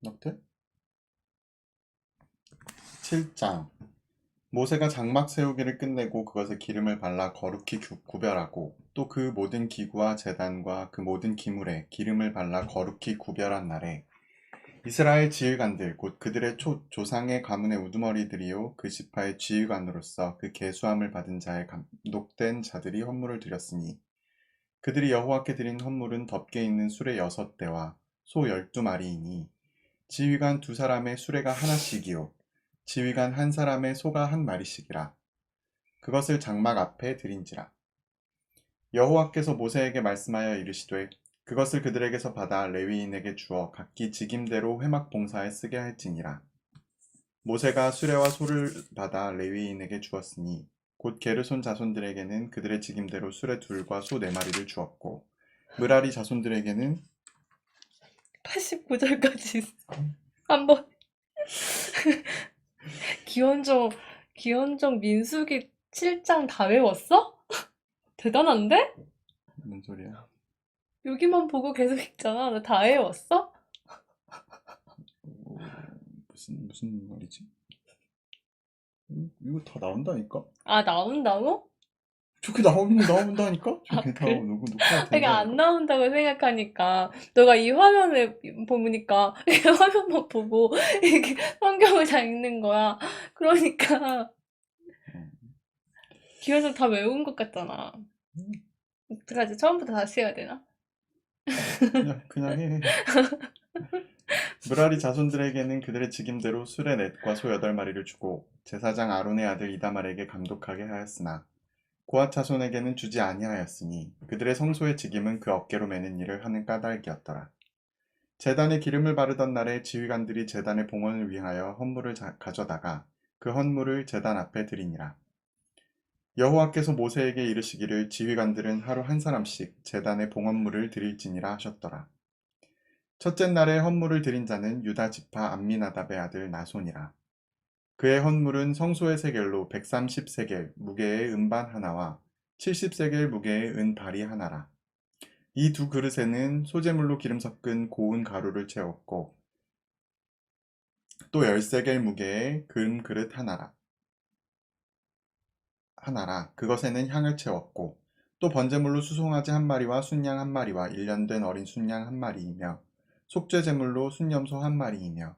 넉대? 7장 모세가 장막 세우기를 끝내고 그것에 기름을 발라 거룩히 구별하고 또 그 모든 기구와 제단과 그 모든 기물에 기름을 발라 거룩히 구별한 날에 이스라엘 지휘관들 곧 그들의 조상의 가문의 우두머리들이요 그 지파의 지휘관으로서 그 계수함을 받은 자의 감독된 자들이 헌물을 드렸으니 그들이 여호와께 드린 헌물은 덮개 있는 수레 6대와 소 12마리이니 지휘관 2사람의 수레가 하나씩이요 지휘관 1사람의 소가 1마리씩이라. 그것을 장막 앞에 드린지라. 여호와께서 모세에게 말씀하여 이르시되 그것을 그들에게서 받아 레위인에게 주어 각기 직임대로 회막 봉사에 쓰게 할지니라. 모세가 수레와 소를 받아 레위인에게 주었으니 곧 게르손 자손들에게는 그들의 직임대로 수레 2과 소 4마리를 주었고 므라리 자손들에게는 89절까지 한번 기원종 민수기 7장 다 외웠어? 대단한데? 뭔 소리야? 여기만 보고 계속 읽잖아. 나 다 외웠어? 무슨 말이지? 이거 다 나온다니까? 아, 나온다고? 저게 나온다니까? 아, 저게 그래? 녹화가 내가 안 된다니까? 나온다고 생각하니까 너가 이 화면을 보니까 이렇게 화면만 보고 이렇게 성경을 다 읽는 거야. 그러니까 기원종 다 외운 것 같잖아. 어떡하지? 처음부터 다시 해야 되나? 그냥 해. 므라리 자손들에게는 그들의 직임대로 수레 넷과 소 8마리를 주고 제사장 아론의 아들 이다말에게 감독하게 하였으나 고앗 자손에게는 주지 아니하였으니 그들의 성소의 직임은 그 어깨로 매는 일을 하는 까닭이었더라. 제단에 기름을 바르던 날에 지휘관들이 제단의 봉헌을 위하여 헌물을 가져다가 그 헌물을 제단 앞에 드리니라. 여호와께서 모세에게 이르시기를 지휘관들은 하루 1사람씩 제단의 봉헌물을 드릴지니라 하셨더라. 첫째 날에 헌물을 드린 자는 유다 지파 암미나답의 아들 나손이라. 그의 헌물은 성소의 세겔로 130세겔 무게의 은반 하나와 70세겔 무게의 은발이 하나라. 이 2그릇에는 소재물로 기름 섞은 고운 가루를 채웠고 또 10세겔 무게의 금 그릇 하나라. 그것에는 향을 채웠고 또 번제물로 수송아지 1마리와 순양 1마리와 1년 된 어린 순양 1마리이며 속죄 제물로 순염소 1마리이며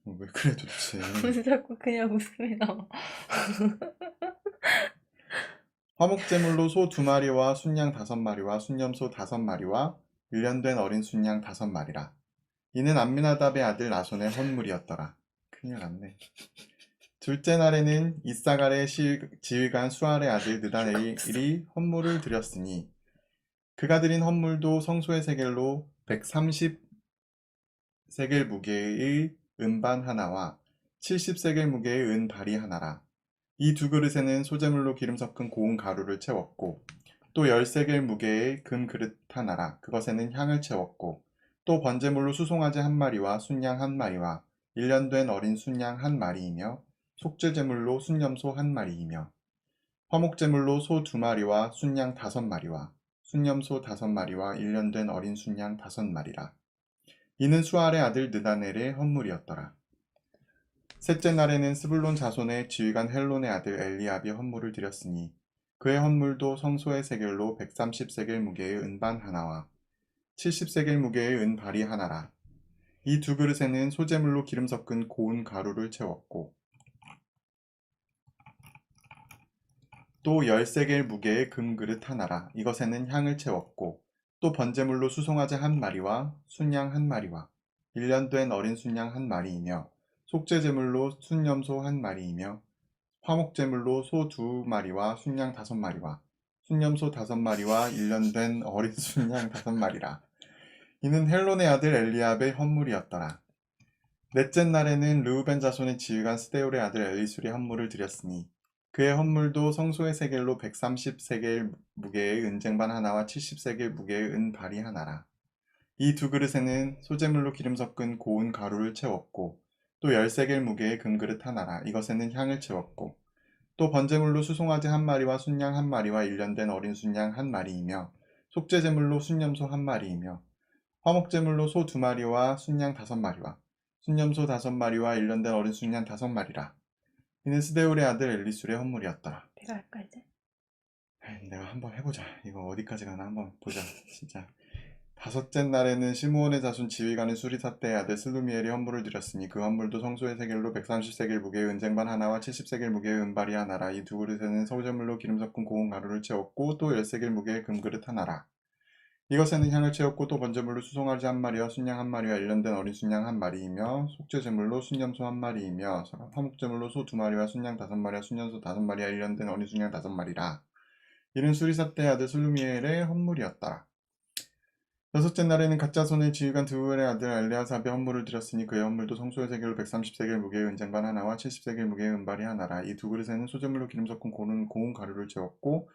왜 그래 도대체. 왜 자꾸 그냥 웃음이 나와. 화목제물로 소 2마리와 순양 5마리와 순염소 5마리와 1년 된 어린 순양 5마리라. 이는 암미나답의 아들 나손의 헌물이었더라. 큰일 났네. 둘째 날에는 이사갈의 지휘관 수알의 아들 느다넬이 헌물을 드렸으니 그가 드린 헌물도 성소의 세겔로 130세겔 무게의 은반 하나와 70세겔 무게의 은발이 하나라. 이 2그릇에는 소재물로 기름 섞은 고운 가루를 채웠고 또 10세겔 무게의 금 그릇 하나라. 그것에는 향을 채웠고 또 번제물로 수송아지 1마리와 순양 1마리와 1년 된 어린 순양 1마리이며 속죄제물로 순염소 1마리이며 화목제물로 소 2마리와 순양 5마리와 순염소 5마리와 1년 된 어린 순양 5마리라. 이는 수알의 아들 느다넬의 헌물이었더라. 셋째 날에는 스불론 자손의 지휘관 헬론의 아들 엘리압이 헌물을 드렸으니 그의 헌물도 성소의 세겔로 130세겔 무게의 은반 하나와 70세겔 무게의 은발이 하나라. 이 2그릇에는 소재물로 기름 섞은 고운 가루를 채웠고 또 10세겔 무게의 금그릇 하나라. 이것에는 향을 채웠고 또 번제물로 수송아지 1마리와 순양 1마리와 1년 된 어린 순양 1마리이며 속죄제물로 순염소 1마리이며 화목제물로 소 2마리와 순양 5마리와 순염소 5마리와 1년 된 어린 순양 5마리라. 이는 헬론의 아들 엘리압의 헌물이었더라. 넷째 날에는 르우벤 자손의 지휘관 스데울의 아들 엘리술이 헌물을 드렸으니 그의 헌물도 성소의 세겔로 130세겔 무게의 은쟁반 하나와 70세겔 무게의 은발이 하나라. 이 2그릇에는 소재물로 기름 섞은 고운 가루를 채웠고 또 10세겔 무게의 금그릇 하나라. 이것에는 향을 채웠고 또 번제물로 수송아지 1마리와 순양 1마리와 1년 된 어린 순양 1마리이며 속죄제물로 순염소 1마리이며 화목제물로 소 2마리와 순양 5마리와 순념소 5마리와 일년된 어린 순양 5마리라. 이는 스데울의 아들 엘리술의 헌물이었더라. 내가 할까 이제? 내가 한번 해보자. 이거 어디까지 가나 한번 보자. 진짜. 다섯째 날에는 시므온의 자손 지휘관인 수리사떼의 아들 슬루미엘이 헌물을 드렸으니 그 헌물도 성소의 세겔로 130세겔 무게의 은쟁반 하나와 70세겔 무게의 은발이 하나라. 이 두 그릇에는 소재물로 기름 섞은 고운 가루를 채웠고 또 10세겔 무게의 금그릇 하나라. 이것에는 향을 채웠고 또 번제물로 수송아지 1마리와 순양 1마리와 일년된 어린 순양 1마리이며 속죄제물로 순념소 1마리이며 화목제물로 소 2마리와 순양 5마리와 순념소 5마리와 일년된 어린 순양 5마리라. 이는 수리사떼의 아들 슬루미엘의 헌물이었다. 여섯째 날에는 갓 자손의 지휘관 드우엘의 아들 엘리아삽의 헌물을 드렸으니 그의 헌물도 성소의 세겔로 130세겔 무게의 은쟁반 하나와 70세겔 무게의 은발이 하나라. 이 두 그릇에는 소재물로 기름 섞은 고운 가루를 채웠고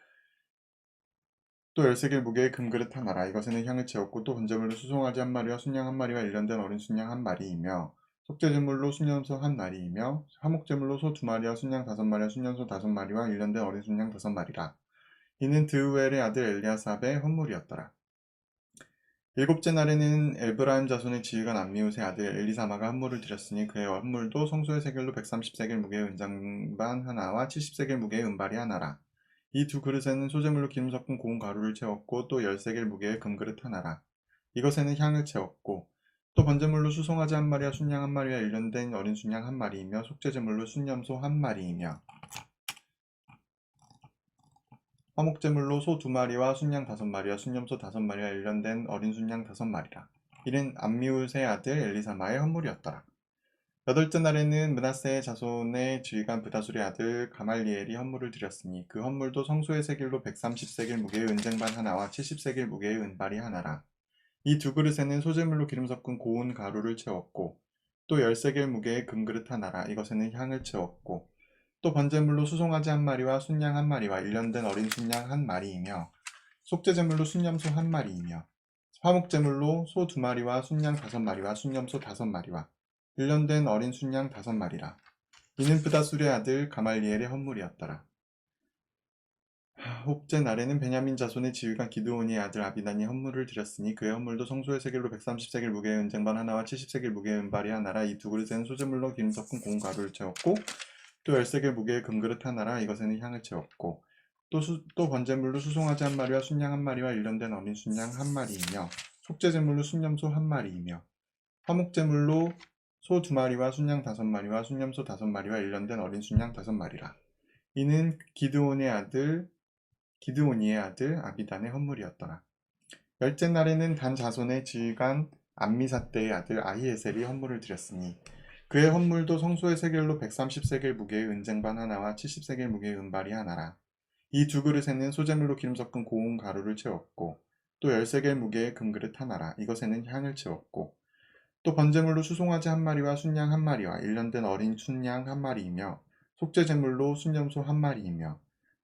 또 10세겔 무게의 금그릇 하나라. 이것에는 향을 채웠고 또 번제물로 수송아지 1마리와 순양 1마리와 일년된 어린 순양 1마리이며 속죄제물로 순념소 1마리이며 화목제물로 소 2마리와 순양 5마리와 순념소 5마리와 일년된 어린 순양 5마리라. 이는 드우엘의 아들 엘리아삽의 헌물이었더라. 일곱째 날에는 엘브라임 자손의 지휘관 암미웃의 아들 엘리사마가 헌물을 드렸으니 그의 헌물도 성소의 세겔로 130세겔 무게의 은장반 하나와 70세겔 무게의 은발이 하나라. 이 두 그릇에는 소재물로 기름 섞은 고운 가루를 채웠고 또 10세겔 무게의 금그릇 하나라. 이것에는 향을 채웠고 또 번제물로 수송아지 1마리와 순양 1마리와 일년된 어린 순양 1마리이며 속죄제물로 순념소 1마리이며 화목제물로 소 2마리와 순양 5마리와 순념소 5마리와 일년된 어린 순양 5마리라. 이는 암미웃의 아들 엘리사마의 헌물이었더라. 여덟째 날에는 므낫세의 자손의 지휘관 브다술의 아들 가말리엘이 헌물을 드렸으니 그 헌물도 성소의 세겔로 130세겔 무게의 은쟁반 하나와 70세겔 무게의 은발이 하나라. 이 두 그릇에는 소재물로 기름 섞은 고운 가루를 채웠고 또 10세겔 무게의 금그릇 하나라. 이것에는 향을 채웠고 또 번제물로 수송아지 1마리와 순양 1마리와 일년된 어린 순양 1마리이며 속죄제물로 순념소 1마리이며 화목제물로 소 2마리와 순양 5마리와 순념소 5마리와 일년된 어린 순양 5마리라. 이는 브다술의 아들 가말리엘의 헌물이었더라. 홉째 날에는 베냐민 자손의 지휘관 기드온의 아들 아비단이 헌물을 드렸으니 그의 헌물도 성소의 세겔로 130세겔 무게의 은쟁반 하나와 70세겔 무게의 은발이 하나라. 이 두 그릇에는 소재물로 기름 섞은 고운 가루를 채웠고 또 10세겔 무게의 금그릇 하나라. 이것에는 향을 채웠고 또 번제물로 수송아지 1마리와 순양 1마리와 일년된 어린 순양 1마리이며 속죄제물로 순념소 1마리이며 화목제물로 소 2마리와 순양 5마리와 순념소 5마리와 일년된 어린 순양 5마리라. 이는 기드온이의 아들 아비단의 헌물이었더라. 열째 날에는 단 자손의 지휘관 암미사떼의 아들 아히에셀이 헌물을 드렸으니 그의 헌물도 성소의 세겔로 130세겔 무게의 은쟁반 하나와 70세겔 무게의 은발이 하나라. 이 두 그릇에는 소재물로 기름 섞은 고운 가루를 채웠고 또 10세겔 무게의 금그릇 하나라. 이것에는 향을 채웠고 또 번제물로 수송아지 1마리와 순양 1마리와 일년된 어린 순양 1마리이며 속죄제물로 순념소 1마리이며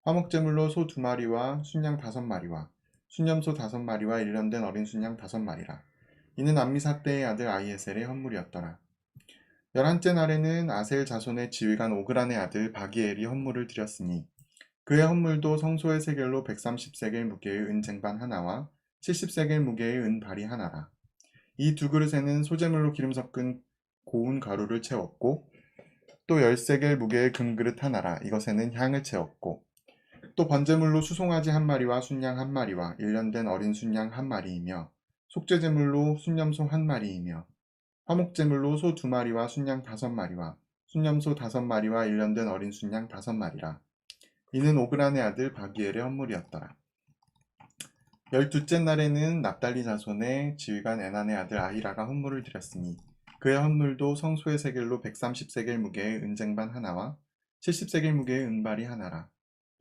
화목제물로 소 2마리와 순양 5마리와 순념소 5마리와 일년된 어린 순양 5마리라. 이는 암미사떼의 아들 아히에셀의 헌물이었더라. 11째 날에는 아셀 자손의 지휘관 오그란의 아들 바기엘이 헌물을 드렸으니 그의 헌물도 성소의 세겔로 130세겔 무게의 은쟁반 하나와 70세겔 무게의 은발이 하나라. 이 두 그릇에는 소재물로 기름 섞은 고운 가루를 채웠고 또 10세겔 무게의 금그릇 하나라. 이것에는 향을 채웠고 또 번제물로 수송아지 1마리와 순양 1마리와 일년된 어린 순양 1마리이며 속죄제물로 순념소 1마리이며 화목제물로 소 2마리와 순양 5마리와 순념소 5마리와 일년된 어린 순양 5마리라. 이는 오그란의 아들 바기엘의 헌물이었더라. 12째 날에는 납달리 자손의 지휘관 에난의 아들 아히라가 헌물을 드렸으니 그의 헌물도 성소의 세겔로 130세겔 무게의 은쟁반 하나와 70세겔 무게의 은발이 하나라.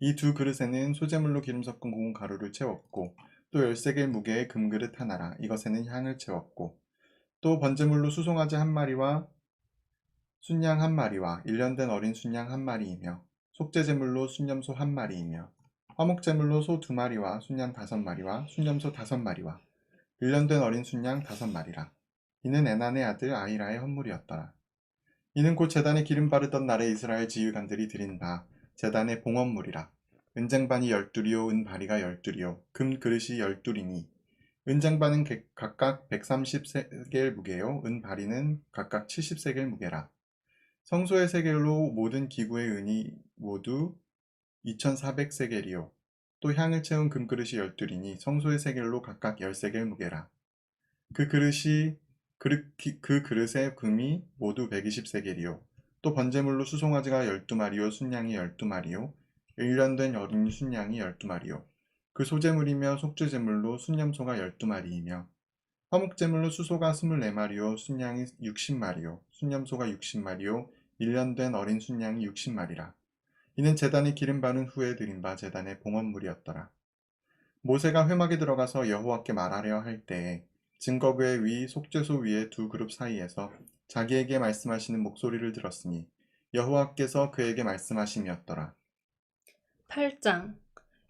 이 두 그릇에는 소재물로 기름 섞은 고운 가루를 채웠고 또 10세겔 무게의 금그릇 하나라. 이것에는 향을 채웠고 또 번제물로 수송아지 1마리와 순양 1마리와 일년된 어린 순양 1마리이며 속죄제물로 순념소 1마리이며 화목제물로 소 2마리와 순양 5마리와 순념소 5마리와 일년된 어린 순양 5마리라. 이는 에난의 아들 아히라의 헌물이었더라. 이는 곧 제단에 기름 바르던 날에 이스라엘 지휘관들이 드린 바 제단의 봉헌물이라. 은쟁반이 12이요 은바리가 12이요 금 그릇이 12이니 은쟁반은 각각 130세겔 무게요. 은바리는 각각 70세겔 무게라. 성소의 세겔로 모든 기구의 은이 모두 2400세겔이요. 또 향을 채운 금그릇이 12이니 성소의 세겔로 각각 10세겔 무게라. 그 그릇의 금이 모두 120세겔이요. 또 번제물로 수송아지가 12마리요, 순양이 12마리요, 1년 된 어린 순양이 12마리요. 그 소제물이며 속죄제물로 순염소가 12마리이며 화목제물로 수소가 24마리요, 순양이 60마리요, 순염소가 60마리요, 1년 된 어린 순양이 60마리라. 이는 제단에 기름 바른 후에 드린 바 제단의 봉헌물이었더라. 모세가 회막에 들어가서 여호와께 말하려 할 때에 증거궤 위 속죄소 위에 두 그룹 사이에서 자기에게 말씀하시는 목소리를 들었으니 여호와께서 그에게 말씀하심이었더라. 8장.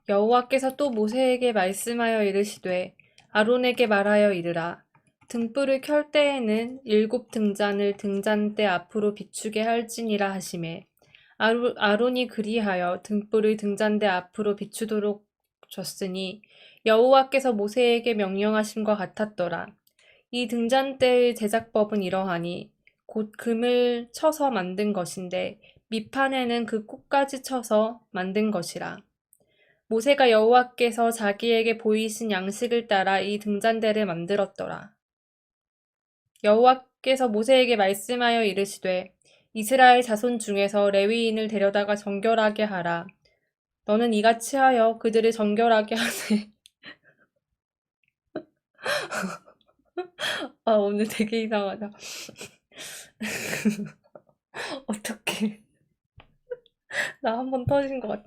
여호와께서 또 모세에게 말씀하여 이르시되 아론에게 말하여 이르라. 등불을 켤 때에는 7 등잔을 등잔대 앞으로 비추게 할지니라 하시매 아론이 그리하여 등불을 등잔대 앞으로 비추도록 줬으니 여호와께서 모세에게 명령하심과 같았더라. 이 등잔대의 제작법은 이러하니 곧 금을 쳐서 만든 것인데 밑판에는 그 꽃까지 쳐서 만든 것이라. 모세가 여호와께서 자기에게 보이신 양식을 따라 이 등잔대를 만들었더라. 여호와께서 모세에게 말씀하여 이르시되 이스라엘 자손 중에서 레위인을 데려다가 정결하게 하라. 너는 이같이 하여 그들을 정결하게 하세. 아, 오늘 되게 이상하다. 어떡해. 나 한 번 터진 것 같아.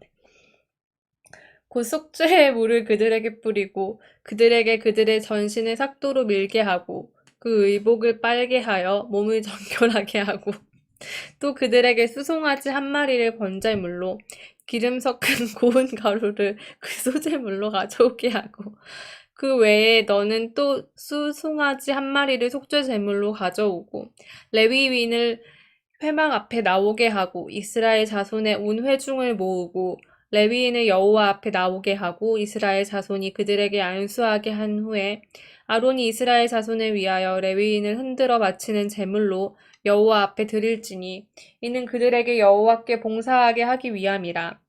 곧 속죄의 물을 그들에게 뿌리고 그들에게 그들의 전신을 삭도로 밀게 하고 그 의복을 빨게 하여 몸을 정결하게 하고 또 그들에게 수송아지 1마리를 번제물로 기름 섞은 고운 가루를 그 소제물로 가져오게 하고 그 외에 너는 또 수송아지 1마리를 속죄제물로 가져오고 레위인을 회막 앞에 나오게 하고 이스라엘 자손의 온 회중을 모으고 레위인을 여호와 앞에 나오게 하고 이스라엘 자손이 그들에게 안수하게 한 후에 아론이 이스라엘 자손을 위하여 레위인을 흔들어 바치는 제물로 여호와 앞에 드릴지니 이는 그들에게 여호와께 봉사하게 하기 위함이라.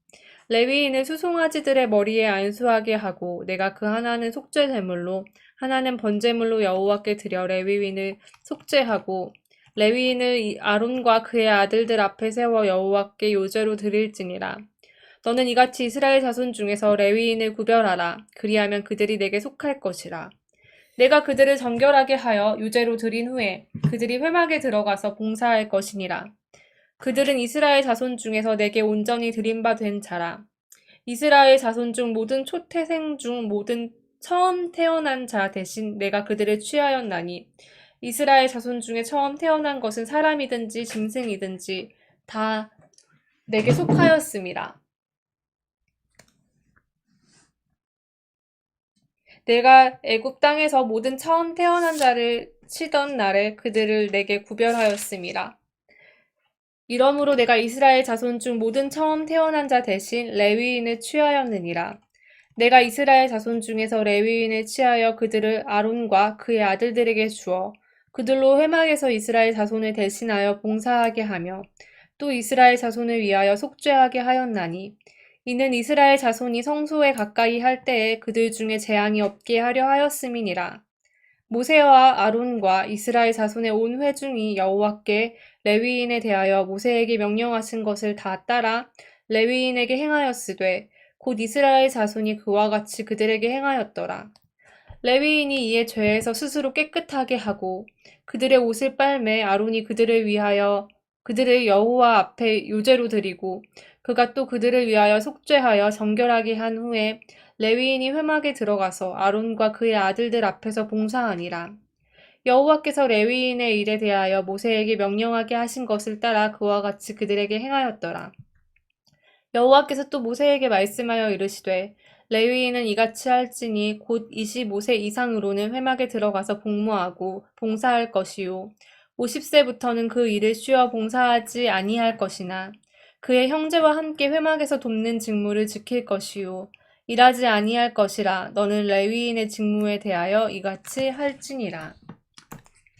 레위인을 수송아지들의 머리에 안수하게 하고 내가 그 하나는 속죄 제물로 하나는 번제물로 여호와께 드려 레위인을 속죄하고 레위인을 아론과 그의 아들들 앞에 세워 여호와께 요제로 드릴지니라. 너는 이같이 이스라엘 자손 중에서 레위인을 구별하라. 그리하면 그들이 내게 속할 것이라. 내가 그들을 정결하게 하여 유제로 드린 후에 그들이 회막에 들어가서 봉사할 것이니라. 그들은 이스라엘 자손 중에서 내게 온전히 드린 바 된 자라. 이스라엘 자손 중 모든 초태생 중 모든 처음 태어난 자 대신 내가 그들을 취하였나니 이스라엘 자손 중에 처음 태어난 것은 사람이든지 짐승이든지 다 내게 속하였음이라. 내가 애굽 땅에서 모든 처음 태어난 자를 치던 날에 그들을 내게 구별하였음이라. 이러므로 내가 이스라엘 자손 중 모든 처음 태어난 자 대신 레위인을 취하였느니라. 내가 이스라엘 자손 중에서 레위인을 취하여 그들을 아론과 그의 아들들에게 주어 그들로 회막에서 이스라엘 자손을 대신하여 봉사하게 하며 또 이스라엘 자손을 위하여 속죄하게 하였나니 이는 이스라엘 자손이 성소에 가까이 할 때에 그들 중에 재앙이 없게 하려 하였음이니라. 모세와 아론과 이스라엘 자손의 온 회중이 여호와께 레위인에 대하여 모세에게 명령하신 것을 다 따라 레위인에게 행하였으되 곧 이스라엘 자손이 그와 같이 그들에게 행하였더라. 레위인이 이에 죄에서 스스로 깨끗하게 하고 그들의 옷을 빨매 아론이 그들을 위하여 그들을 여호와 앞에 요제로 드리고 그가 또 그들을 위하여 속죄하여 정결하게 한 후에 레위인이 회막에 들어가서 아론과 그의 아들들 앞에서 봉사하니라. 여호와께서 레위인의 일에 대하여 모세에게 명령하게 하신 것을 따라 그와 같이 그들에게 행하였더라. 여호와께서 또 모세에게 말씀하여 이르시되 레위인은 이같이 할지니 곧 25세 이상으로는 회막에 들어가서 복무하고 봉사할 것이요 50세부터는 그 일을 쉬어 봉사하지 아니할 것이나 그의 형제와 함께 회막에서 돕는 직무를 지킬 것이요 일하지 아니할 것이라. 너는 레위인의 직무에 대하여 이같이 할지니라.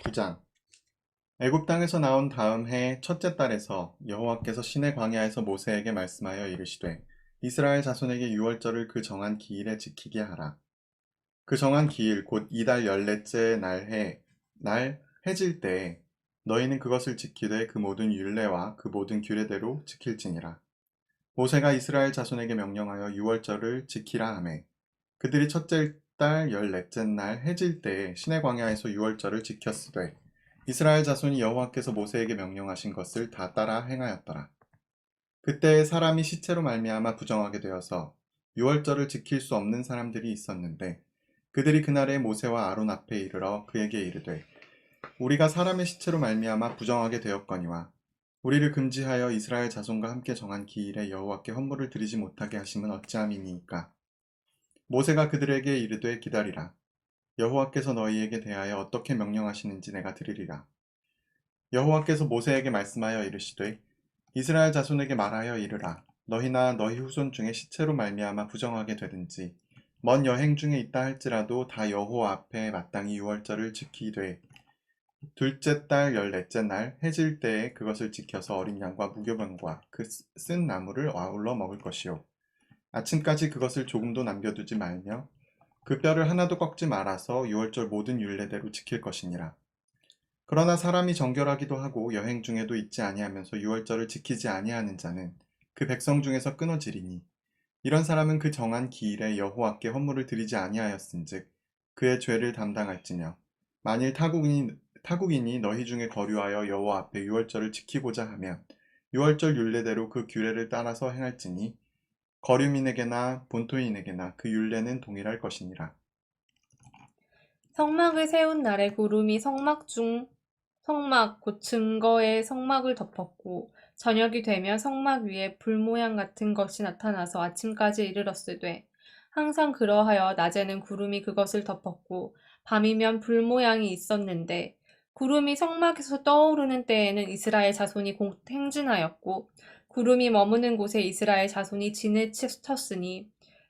9장. 애굽 땅에서 나온 다음 해 첫째 달에서 여호와께서 시내 광야에서 모세에게 말씀하여 이르시되 이스라엘 자손에게 유월절을 그 정한 기일에 지키게 하라. 그 정한 기일 곧 이달 14째 날 해질 때에 너희는 그것을 지키되 그 모든 율례와 그 모든 규례대로 지킬지니라. 모세가 이스라엘 자손에게 명령하여 유월절을 지키라 하매 그들이 첫째 달 14째 날 해질 때에 시내 광야에서 유월절을 지켰으되 이스라엘 자손이 여호와께서 모세에게 명령하신 것을 다 따라 행하였더라. 그때 사람이 시체로 말미암아 부정하게 되어서 유월절을 지킬 수 없는 사람들이 있었는데 그들이 그날에 모세와 아론 앞에 이르러 그에게 이르되 우리가 사람의 시체로 말미암아 부정하게 되었거니와 우리를 금지하여 이스라엘 자손과 함께 정한 기일에 여호와께 헌물을 드리지 못하게 하심은 어찌함이니까. 모세가 그들에게 이르되 기다리라. 여호와께서 너희에게 대하여 어떻게 명령하시는지 내가 들으리라. 여호와께서 모세에게 말씀하여 이르시되 이스라엘 자손에게 말하여 이르라. 너희나 너희 후손 중에 시체로 말미암아 부정하게 되든지 먼 여행 중에 있다 할지라도 다 여호와 앞에 마땅히 유월절을 지키되 둘째 달 14째 날 해질 때에 그것을 지켜서 어린 양과 무교병과 그 쓴 나물을 아울러 먹을 것이요 아침까지 그것을 조금도 남겨두지 말며 그 뼈를 하나도 꺾지 말아서 유월절 모든 율례대로 지킬 것이니라. 그러나 사람이 정결하기도 하고 여행 중에도 있지 아니하면서 유월절을 지키지 아니하는 자는 그 백성 중에서 끊어지리니 이런 사람은 그 정한 기일에 여호와께 헌물을 드리지 아니하였은즉 그의 죄를 담당할지며 만일 타국인이 너희 중에 거류하여 여호와 앞에 유월절을 지키고자 하면 유월절 율례대로 그 규례를 따라서 행할지니 거류민에게나 본토인에게나 그 율례는 동일할 것이니라. 성막을 세운 날에 구름이 성막 곧 증거의 성막을 덮었고 저녁이 되면 성막 위에 불 모양 같은 것이 나타나서 아침까지 이르렀으되 항상 그러하여 낮에는 구름이 그것을 덮었고 밤이면 불 모양이 있었는데 구름이 성막에서 떠오르는 때에는 이스라엘 자손이 곧 행진하였고 구름이 머무는 곳에 이스라엘 자손이 진을 쳤으니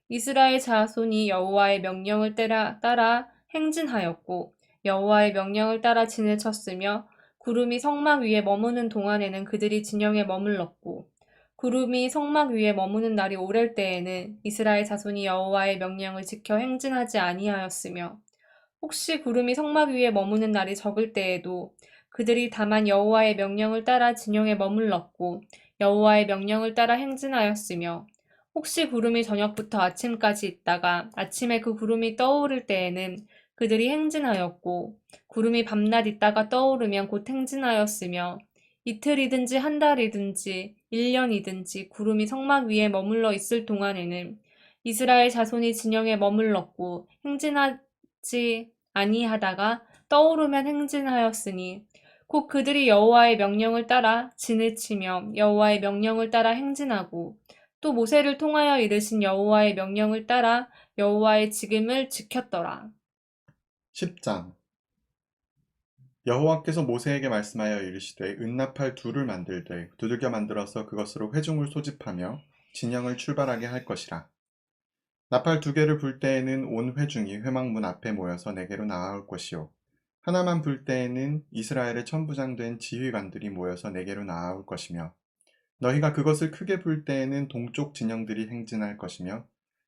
이스라엘 자손이 여호와의 명령을 따라 행진하였고 여호와의 명령을 따라 진을 쳤으며 구름이 성막 위에 머무는 동안에는 그들이 진영에 머물렀고 구름이 성막 위에 머무는 날이 오랠 때에는 이스라엘 자손이 여호와의 명령을 지켜 행진하지 아니하였으며 혹시 구름이 성막 위에 머무는 날이 적을 때에도 그들이 다만 여호와의 명령을 따라 진영에 머물렀고 여호와의 명령을 따라 행진하였으며 혹시 구름이 저녁부터 아침까지 있다가 아침에 그 구름이 떠오를 때에는 그들이 행진하였고 구름이 밤낮 있다가 떠오르면 곧 행진하였으며 이틀이든지 한 달이든지 1년이든지 구름이 성막 위에 머물러 있을 동안에는 이스라엘 자손이 진영에 머물렀고 행진하지 아니하다가 떠오르면 행진하였으니 곧 그들이 여호와의 명령을 따라 진을 치며 여호와의 명령을 따라 행진하고 또 모세를 통하여 이르신 여호와의 명령을 따라 여호와의 직임을 지켰더라. 10장. 여호와께서 모세에게 말씀하여 이르시되 은나팔 둘을 만들되 두들겨 만들어서 그것으로 회중을 소집하며 진영을 출발하게 할 것이라. 나팔 두 개를 불 때에는 온 회중이 회막문 앞에 모여서 내게로 나아올 것이요 하나만 불 때에는 이스라엘의 천부장된 지휘관들이 모여서 내게로 나아올 것이며 너희가 그것을 크게 불 때에는 동쪽 진영들이 행진할 것이며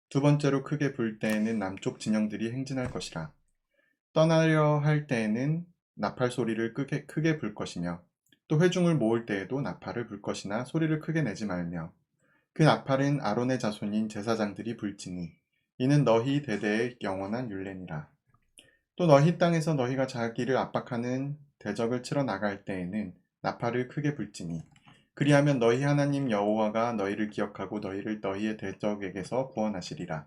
두 번째로 크게 불 때에는 남쪽 진영들이 행진할 것이라. 떠나려 할 때에는 나팔 소리를 크게 불 것이며 또 회중을 모을 때에도 나팔을 불 것이나 소리를 크게 내지 말며 그 나팔은 아론의 자손인 제사장들이 불지니 이는 너희 대대의 영원한 율례니라. 또 너희 땅에서 너희가 자기를 압박하는 대적을 치러 나갈 때에는 나팔을 크게 불지니 그리하면 너희 하나님 여호와가 너희를 기억하고 너희를 너희의 대적에게서 구원하시리라.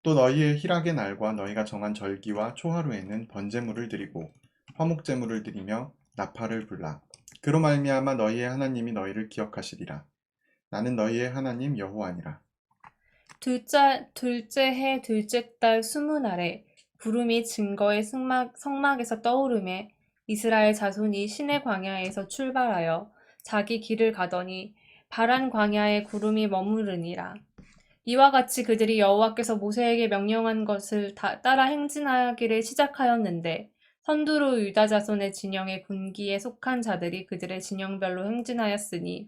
또 너희의 희락의 날과 너희가 정한 절기와 초하루에는 번제물을 드리고 화목제물을 드리며 나팔을 불라. 그로 말미암아 너희의 하나님이 너희를 기억하시리라. 나는 너희의 하나님 여호와니라. 둘째 해 둘째 달 20날에 구름이 증거의 성막에서 떠오르매 이스라엘 자손이 시내 광야에서 출발하여 자기 길을 가더니 바란 광야에 구름이 머무르니라. 이와 같이 그들이 여호와께서 모세에게 명령한 것을 따라 행진하기를 시작하였는데 선두로 유다 자손의 진영의 군기에 속한 자들이 그들의 진영별로 행진하였으니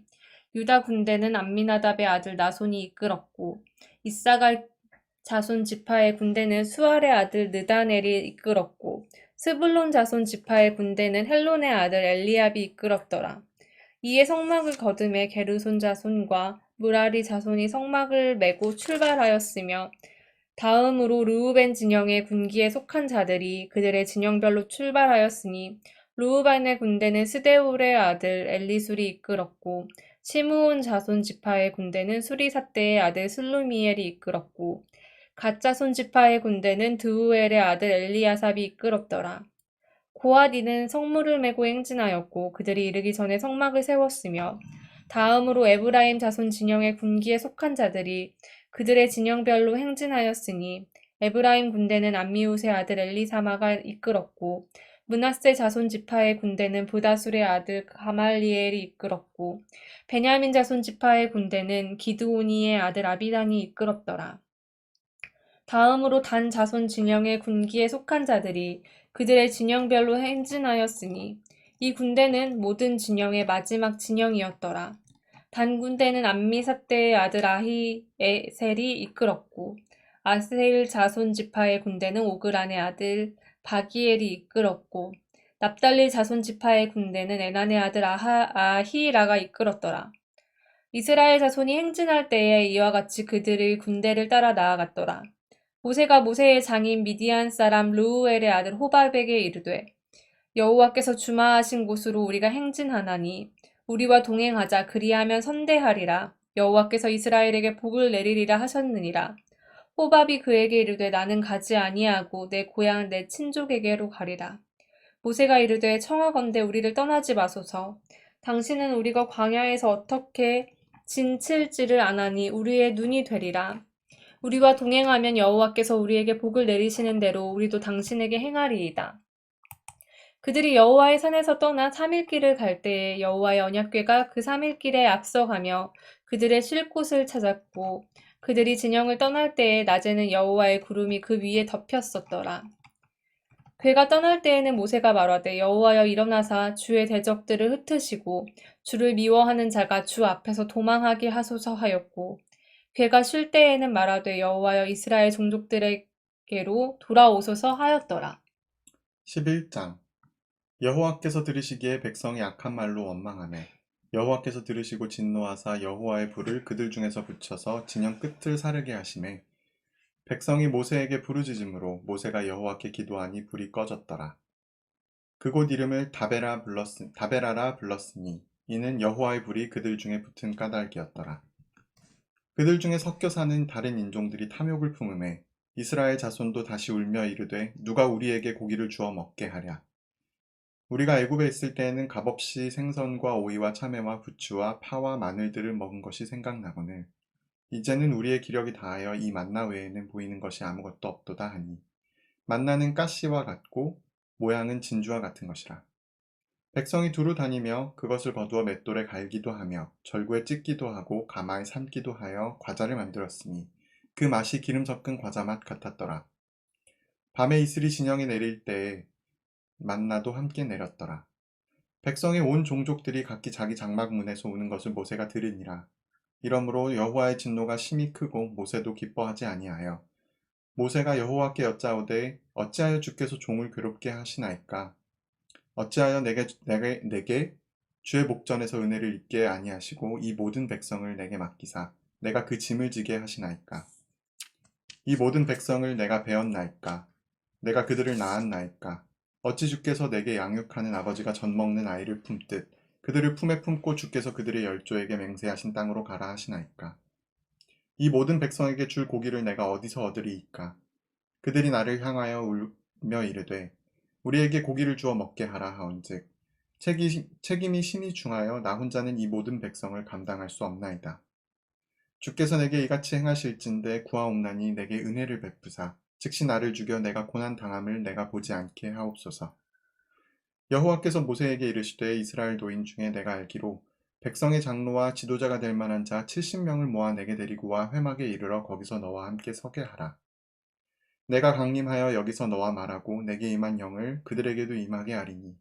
유다 군대는 암미나답의 아들 나손이 이끌었고 이사갈 자손 지파의 군대는 수알의 아들 느다넬이 이끌었고 스불론 자손 지파의 군대는 헬론의 아들 엘리압이 이끌었더라. 이에 성막을 거듭해 게르손 자손과 무라리 자손이 성막을 메고 출발하였으며 다음으로 르우벤 진영의 군기에 속한 자들이 그들의 진영별로 출발하였으니 르우벤의 군대는 스데울의 아들 엘리술이 이끌었고 시므온 자손 지파의 군대는 수리삿대의 아들 슬루미엘이 이끌었고 갓 자손 지파의 군대는 드우엘의 아들 엘리야삽이 이끌었더라. 고아디는 성물을 메고 행진하였고 그들이 이르기 전에 성막을 세웠으며 다음으로 에브라임 자손 진영의 군기에 속한 자들이 그들의 진영별로 행진하였으니 에브라임 군대는 암미웃의 아들 엘리사마가 이끌었고 므낫세 자손 지파의 군대는 브다술의 아들 가말리엘이 이끌었고 베냐민 자손 지파의 군대는 기드오니의 아들 아비단이 이끌었더라. 다음으로 단 자손 진영의 군기에 속한 자들이 그들의 진영별로 행진하였으니 이 군대는 모든 진영의 마지막 진영이었더라. 단 군대는 암미삿대의 아들 아히에셀이 이끌었고 아세일 자손 지파의 군대는 오그란의 아들 바기엘이 이끌었고 납달리 자손 지파의 군대는 에난의 아들 아히라가 이끌었더라. 이스라엘 자손이 행진할 때에 이와 같이 그들의 군대를 따라 나아갔더라. 모세가 모세의 장인 미디안 사람 르우엘의 아들 호밥에게 이르되 여호와께서 주마하신 곳으로 우리가 행진하나니 우리와 동행하자. 그리하면 선대하리라. 여호와께서 이스라엘에게 복을 내리리라 하셨느니라. 호밥이 그에게 이르되 나는 가지 아니하고 내 고향 내 친족에게로 가리라. 모세가 이르되 청하건대 우리를 떠나지 마소서. 당신은 우리가 광야에서 어떻게 진칠지를 아나니 우리의 눈이 되리라. 우리와 동행하면 여호와께서 우리에게 복을 내리시는 대로 우리도 당신에게 행하리이다. 그들이 여호와의 산에서 떠나 3일 길을 갈 때에 여호와의 언약궤가 그 3일 길에 앞서가며 그들의 쉴 곳을 찾았고 그들이 진영을 떠날 때에 낮에는 여호와의 구름이 그 위에 덮였었더라. 궤가 떠날 때에는 모세가 말하되 여호와여 일어나사 주의 대적들을 흩으시고 주를 미워하는 자가 주 앞에서 도망하게 하소서 하였고 궤가 쉴 때에는 말하되 여호와여 이스라엘 종족들에게로 돌아오소서 하였더라. 11장 여호와께서 들으시기에 백성이 악한 말로 원망하매 여호와께서 들으시고 진노하사 여호와의 불을 그들 중에서 붙여서 진영 끝을 사르게 하시매 백성이 모세에게 부르짖음으로 모세가 여호와께 기도하니 불이 꺼졌더라. 그곳 이름을 다베라라 불렀으니 이는 여호와의 불이 그들 중에 붙은 까닭이었더라. 그들 중에 섞여 사는 다른 인종들이 탐욕을 품음에 이스라엘 자손도 다시 울며 이르되 누가 우리에게 고기를 주어 먹게 하랴. 우리가 애굽에 있을 때에는 값없이 생선과 오이와 참외와 부추와 파와 마늘들을 먹은 것이 생각나거늘 이제는 우리의 기력이 다하여 이 만나 외에는 보이는 것이 아무것도 없도다 하니 만나는 가시와 같고 모양은 진주와 같은 것이라. 백성이 두루 다니며 그것을 거두어 맷돌에 갈기도 하며 절구에 찢기도 하고 가마에 삶기도 하여 과자를 만들었으니 그 맛이 기름 섞은 과자 맛 같았더라. 밤에 이슬이 진영에 내릴 때에 만나도 함께 내렸더라. 백성의 온 종족들이 각기 자기 장막문에서 우는 것을 모세가 들으니라. 이러므로 여호와의 진노가 심히 크고 모세도 기뻐하지 아니하여 모세가 여호와께 여짜오되 어찌하여 주께서 종을 괴롭게 하시나이까? 어찌하여 내게 주의 목전에서 은혜를 입게 아니하시고 이 모든 백성을 내게 맡기사 내가 그 짐을 지게 하시나이까? 이 모든 백성을 내가 배었나이까? 내가 그들을 낳았나이까? 어찌 주께서 내게 양육하는 아버지가 젖 먹는 아이를 품듯 그들을 품에 품고 주께서 그들의 열조에게 맹세하신 땅으로 가라 하시나이까? 이 모든 백성에게 줄 고기를 내가 어디서 얻으리이까? 그들이 나를 향하여 울며 이르되 우리에게 고기를 주어 먹게 하라 하온즉 책임이 심히 중하여 나 혼자는 이 모든 백성을 감당할 수 없나이다. 주께서 내게 이같이 행하실진대 구하옵나니 내게 은혜를 베푸사 즉시 나를 죽여 내가 고난 당함을 내가 보지 않게 하옵소서. 여호와께서 모세에게 이르시되 이스라엘 노인 중에 내가 알기로 백성의 장로와 지도자가 될 만한 자 70명을 모아 내게 데리고 와 회막에 이르러 거기서 너와 함께 서게 하라. 내가 강림하여 여기서 너와 말하고 내게 임한 영을 그들에게도 임하게 하리니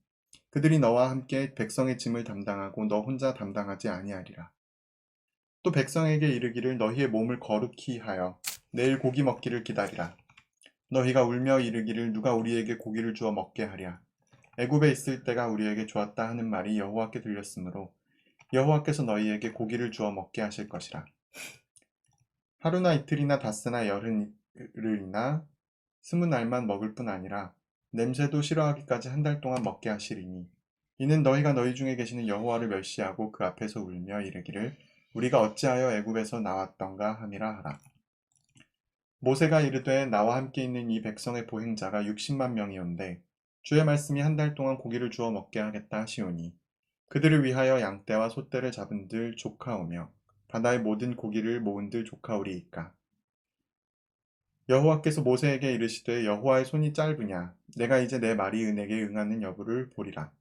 그들이 너와 함께 백성의 짐을 담당하고 너 혼자 담당하지 아니하리라. 또 백성에게 이르기를 너희의 몸을 거룩히 하여 내일 고기 먹기를 기다리라. 너희가 울며 이르기를 누가 우리에게 고기를 주어 먹게 하랴. 애굽에 있을 때가 우리에게 좋았다 하는 말이 여호와께 들렸으므로 여호와께서 너희에게 고기를 주어 먹게 하실 것이라. 하루나 이틀이나 닷새나 열흘이나 20날만 먹을 뿐 아니라 냄새도 싫어하기까지 한 달 동안 먹게 하시리니 이는 너희가 너희 중에 계시는 여호와를 멸시하고 그 앞에서 울며 이르기를 우리가 어찌하여 애굽에서 나왔던가 함이라 하라. 모세가 이르되 나와 함께 있는 이 백성의 보행자가 60만 명이온데 주의 말씀이 한 달 동안 고기를 주어 먹게 하겠다 하시오니 그들을 위하여 양떼와 소떼를 잡은들 조카오며 바다의 모든 고기를 모은들 조카오리이까. 여호와께서 모세에게 이르시되 여호와의 손이 짧으냐 내가 이제 내 말이 내게 응하는 여부를 보리라.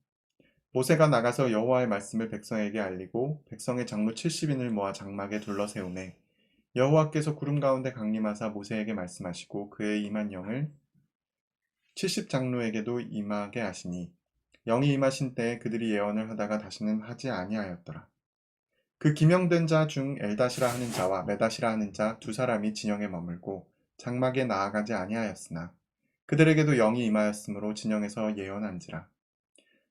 모세가 나가서 여호와의 말씀을 백성에게 알리고 백성의 장로 70인을 모아 장막에 둘러세우매 여호와께서 구름 가운데 강림하사 모세에게 말씀하시고 그의 임한 영을 70장로에게도 임하게 하시니 영이 임하신 때에 그들이 예언을 하다가 다시는 하지 아니하였더라. 그 기명된 자 중 엘다시라 하는 자와 메다시라 하는 자 두 사람이 진영에 머물고 장막에 나아가지 아니하였으나 그들에게도 영이 임하였으므로 진영에서 예언한지라.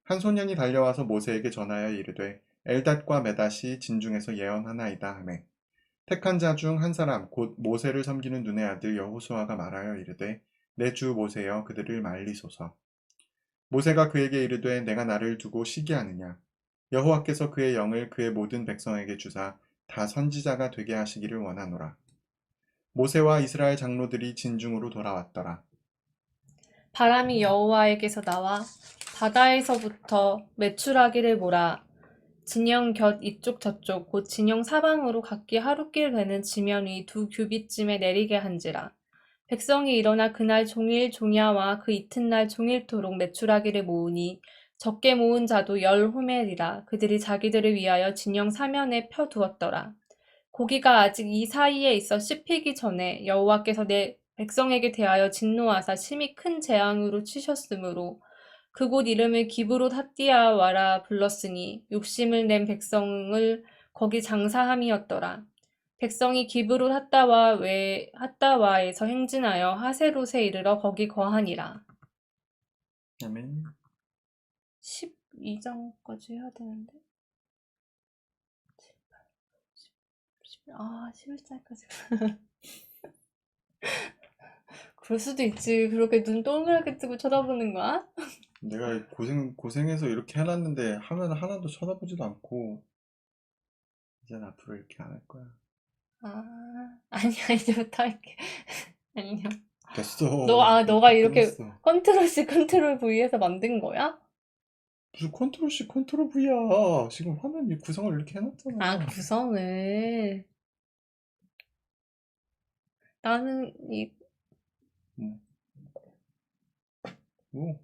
한 소년이 달려와서 모세에게 전하여 이르되 엘닷과 메닷이 진중에서 예언하나이다 하매 택한 자 중 한 사람 곧 모세를 섬기는 눈의 아들 여호수아가 말하여 이르되 내 주 모세여 그들을 말리소서. 모세가 그에게 이르되 내가 나를 두고 시기하느냐 여호와께서 그의 영을 그의 모든 백성에게 주사 다 선지자가 되게 하시기를 원하노라. 모세와 이스라엘 장로들이 진중으로 돌아왔더라. 바람이 여호와에게서 나와 바다에서부터 메추라기를 몰아 진영 곁 이쪽 저쪽 곧 진영 사방으로 각기 하루길 되는 지면 위 2규빗쯤에 내리게 한지라. 백성이 일어나 그날 종일 종야와 그 이튿날 종일토록 메추라기를 모으니 적게 모은 자도 10호멜이라. 그들이 자기들을 위하여 진영 사면에 펴두었더라. 고기가 아직 이 사이에 있어 씹히기 전에 여호와께서 내 백성에게 대하여 진노하사 심히 큰 재앙으로 치셨으므로 그곳 이름을 기브롯 핫디아와라 불렀으니 욕심을 낸 백성을 거기 장사함이었더라. 백성이 기브롯 핫다와에서 행진하여 하세롯에 이르러 거기 거하니라. 아멘. 12장까지 해야 되는데 11장까지 그럴 수도 있지. 그렇게 눈 동그랗게 뜨고 쳐다보는 거야? 내가 고생해서 이렇게 해놨는데 하면 하나도 쳐다보지도 않고 이젠 앞으로 이렇게 안 할 거야. 아니야, 이제부터 할게. 아니야. 됐어. 너가 이렇게 끝났어. 컨트롤 C, 컨트롤 V에서 만든 거야? 무슨 컨트롤 C, 컨트롤 V야. 지금 화면 구성을 이렇게 해놨잖아. 구성을. 나는 뭐.